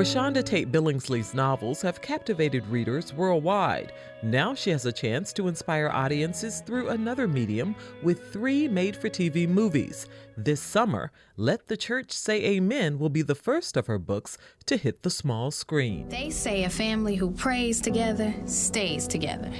ReShonda Tate Billingsley's novels have captivated readers worldwide. Now she has a chance to inspire audiences through another medium with 3 made-for-TV movies. This summer, Let the Church Say Amen will be the first of her books to hit the small screen. They say a family who prays together stays together.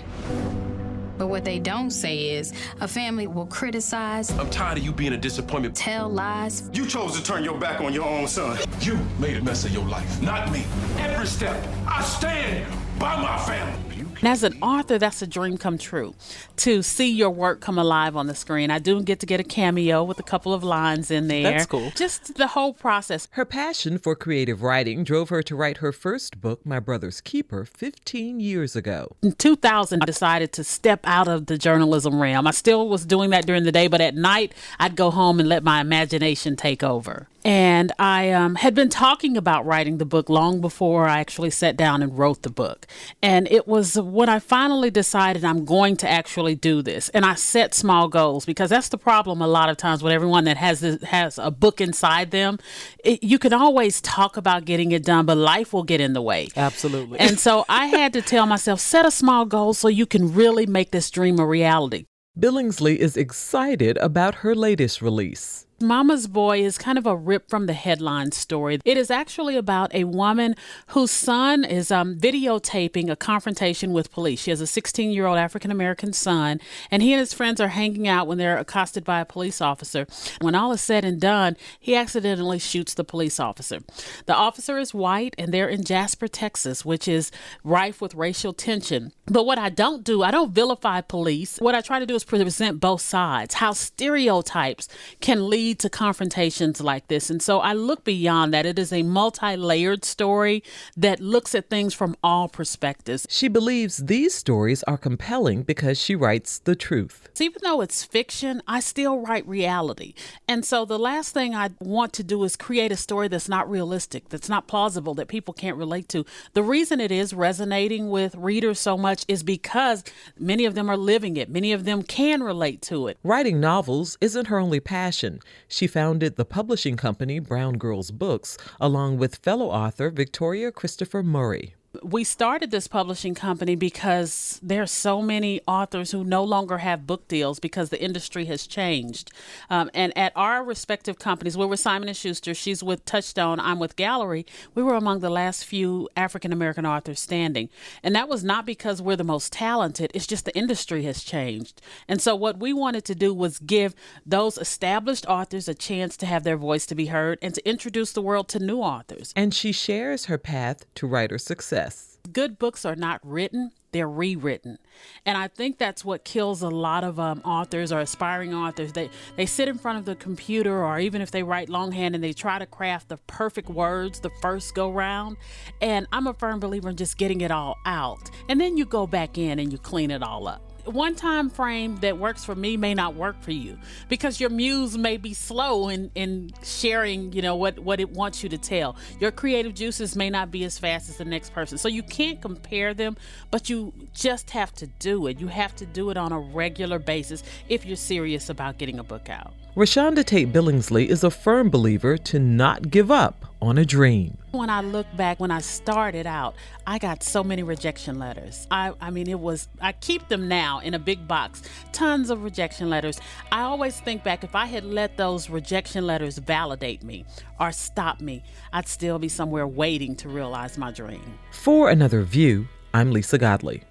But what they don't say is a family will criticize. I'm tired of you being a disappointment. Tell lies. You chose to turn your back on your own son. You made a mess of your life, not me. Every step, I stand by my family. And as an author, that's a dream come true, to see your work come alive on the screen. I do get to get a cameo with a couple of lines in there. That's cool. Just the whole process. Her passion for creative writing drove her to write her first book, My Brother's Keeper, 15 years ago. In 2000, I decided to step out of the journalism realm. I still was doing that during the day, but at night, I'd go home and let my imagination take over. And I had been talking about writing the book long before I actually sat down and wrote the book. And it was when I finally decided I'm going to actually do this. And I set small goals, because that's the problem a lot of times with everyone that has a book inside them. You can always talk about getting it done, but life will get in the way. Absolutely. And so I had to tell myself, set a small goal so you can really make this dream a reality. Billingsley is excited about her latest release. Mama's Boy is kind of a rip from the headline story. It is actually about a woman whose son is videotaping a confrontation with police. She has a 16-year-old African-American son, and he and his friends are hanging out when they're accosted by a police officer. When all is said and done, he accidentally shoots the police officer. The officer is white, and they're in Jasper, Texas, which is rife with racial tension. But what I don't do, I don't vilify police. What I try to do is present both sides, how stereotypes can lead to confrontations like this. And so I look beyond that. It is a multi-layered story that looks at things from all perspectives. She believes these stories are compelling because she writes the truth. Even though it's fiction, I still write reality. And so the last thing I want to do is create a story that's not realistic, that's not plausible, that people can't relate to. The reason it is resonating with readers so much is because many of them are living it. Many of them can relate to it. Writing novels isn't her only passion. She founded the publishing company Brown Girls Books, along with fellow author Victoria Christopher Murray. We started this publishing company because there are so many authors who no longer have book deals because the industry has changed. And at our respective companies, we're with Simon & Schuster, she's with Touchstone, I'm with Gallery, we were among the last few African-American authors standing. And that was not because we're the most talented, it's just the industry has changed. And so what we wanted to do was give those established authors a chance to have their voice to be heard and to introduce the world to new authors. And she shares her path to writer success. Good books are not written, they're rewritten. And I think that's what kills a lot of authors or aspiring authors. They sit in front of the computer, or even if they write longhand, and they try to craft the perfect words the first go round. And I'm a firm believer in just getting it all out. And then you go back in and you clean it all up. One time frame that works for me may not work for you, because your muse may be slow in sharing, what it wants you to tell. Your creative juices may not be as fast as the next person. So you can't compare them, but you just have to do it. You have to do it on a regular basis if you're serious about getting a book out. ReShonda Tate Billingsley is a firm believer to not give up on a dream. When I look back, when I started out, I got so many rejection letters. I keep them now in a big box, tons of rejection letters. I always think back, if I had let those rejection letters validate me or stop me, I'd still be somewhere waiting to realize my dream. For Another View, I'm Lisa Godley.